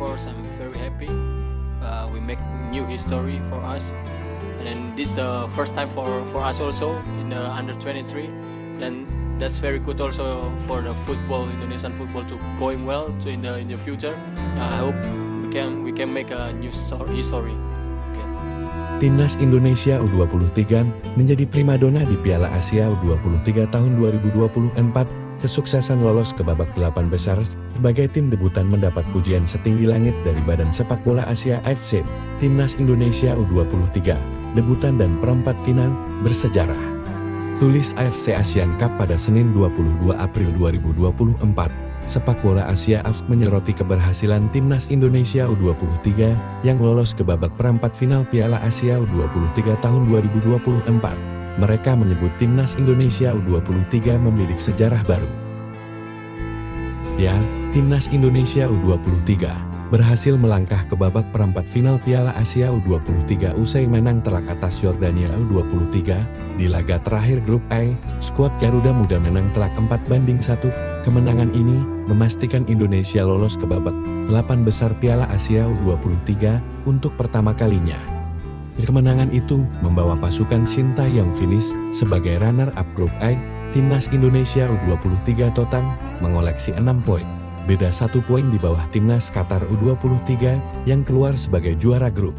course, I'm very happy. We make new history for us, and then this the first time for us also in the under 23. Then that's very good also for the football, Indonesian football, to going well to in the future. I hope we can make a new history. Okay. Timnas Indonesia U23 menjadi primadona di Piala Asia U23 tahun 2024. Kesuksesan lolos ke babak 8 besar sebagai tim debutan mendapat pujian setinggi langit dari Badan Sepak Bola Asia AFC. Timnas Indonesia U23, debutan dan perempat final bersejarah. Tulis AFC Asian Cup pada Senin 22 April 2024. Sepak Bola Asia AFC menyoroti keberhasilan Timnas Indonesia U23 yang lolos ke babak perempat final Piala Asia U23 tahun 2024. Mereka menyebut Timnas Indonesia U23 memiliki sejarah baru. Ya, Timnas Indonesia U23 berhasil melangkah ke babak perempat final Piala Asia U23 usai menang telak atas Yordania U23. Di laga terakhir grup A, skuad Garuda Muda menang telak 4-1. Kemenangan ini memastikan Indonesia lolos ke babak 8 besar Piala Asia U23 untuk pertama kalinya. Kemenangan itu membawa pasukan Sintayong finish sebagai runner-up grup A. Timnas Indonesia U23 total mengoleksi 6 poin, beda 1 poin di bawah Timnas Qatar U23 yang keluar sebagai juara grup.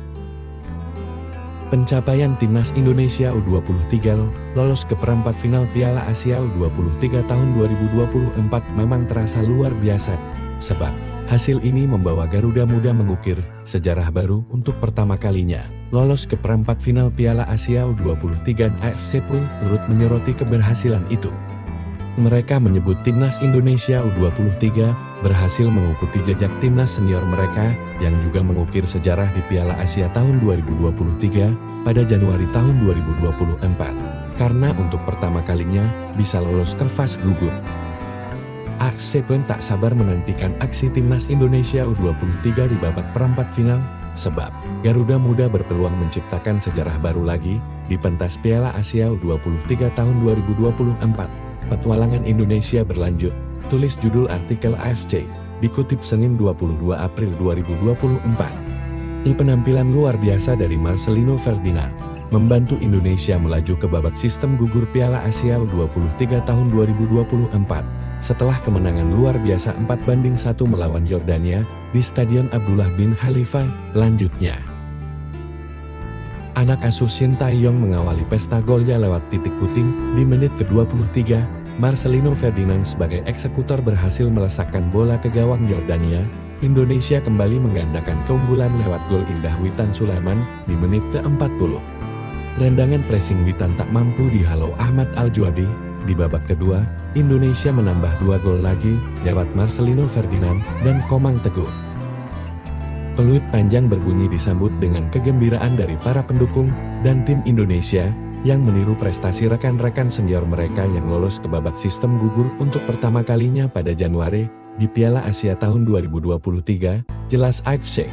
Pencapaian Timnas Indonesia U23 lolos ke perempat final Piala Asia U23 tahun 2024 memang terasa luar biasa, sebab hasil ini membawa Garuda Muda mengukir sejarah baru untuk pertama kalinya. Lolos ke perempat final Piala Asia U23. AFC pun turut menyoroti keberhasilan itu. Mereka menyebut Timnas Indonesia U23 berhasil mengikuti jejak timnas senior mereka yang juga mengukir sejarah di Piala Asia tahun 2023 pada Januari tahun 2024. Karena untuk pertama kalinya bisa lolos ke fase gugur. AFC pun tak sabar menantikan aksi Timnas Indonesia U23 di babak perempat final. Sebab, Garuda Muda berpeluang menciptakan sejarah baru lagi di pentas Piala Asia U23 tahun 2024. Petualangan Indonesia berlanjut, tulis judul artikel AFC, dikutip Senin 22 April 2024. Di penampilan luar biasa dari Marcelino Ferdinand, membantu Indonesia melaju ke babak sistem gugur Piala Asia U23 tahun 2024. Setelah kemenangan luar biasa 4-1 melawan Yordania di Stadion Abdullah bin Khalifa, lanjutnya. Anak asuh Sintayong mengawali pesta golnya lewat titik puting di menit ke-23. Marcelino Ferdinand sebagai eksekutor berhasil melesakkan bola ke gawang Yordania. Indonesia kembali menggandakan keunggulan lewat gol indah Witan Sulaiman di menit ke-40. Rendangan pressing Witan tak mampu dihalau Ahmad Al-Juadi. Di babak kedua, Indonesia menambah 2 gol lagi lewat Marcelino Ferdinand dan Komang Teguh. Peluit panjang berbunyi disambut dengan kegembiraan dari para pendukung dan tim Indonesia yang meniru prestasi rekan-rekan senior mereka yang lolos ke babak sistem gugur untuk pertama kalinya pada Januari di Piala Asia tahun 2023, jelas AFC.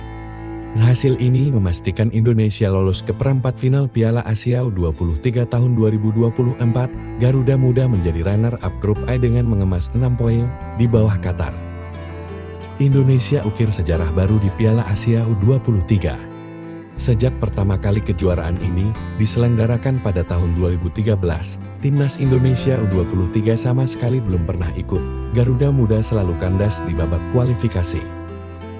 Hasil ini memastikan Indonesia lolos ke perempat final Piala Asia U23 tahun 2024. Garuda Muda menjadi runner-up grup A dengan mengemas 6 poin di bawah Qatar. Indonesia ukir sejarah baru di Piala Asia U23. Sejak pertama kali kejuaraan ini diselenggarakan pada tahun 2013, Timnas Indonesia U23 sama sekali belum pernah ikut. Garuda Muda selalu kandas di babak kualifikasi.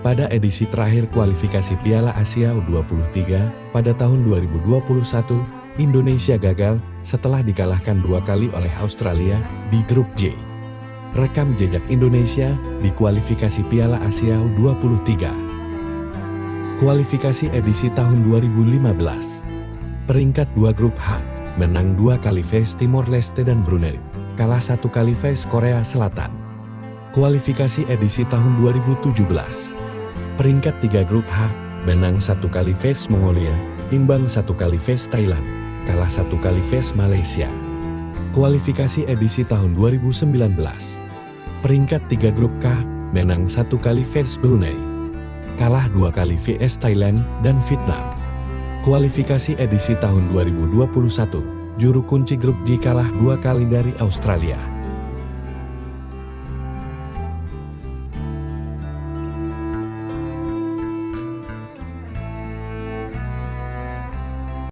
Pada edisi terakhir kualifikasi Piala Asia U23 pada tahun 2021, Indonesia gagal setelah dikalahkan 2 kali oleh Australia di grup J. Rekam jejak Indonesia di kualifikasi Piala Asia U23. Kualifikasi edisi tahun 2015. Peringkat 2 grup H, menang 2 kali face Timor Leste dan Brunei, kalah 1 kali face Korea Selatan. Kualifikasi edisi tahun 2017. Peringkat 3 grup H, menang 1 kali face Mongolia, imbang 1 kali face Thailand, kalah 1 kali face Malaysia. Kualifikasi edisi tahun 2019. Peringkat 3 grup K, menang 1 kali face Brunei, kalah 2 kali vs Thailand dan Vietnam. Kualifikasi edisi tahun 2021, juru kunci grup J kalah 2 kali dari Australia.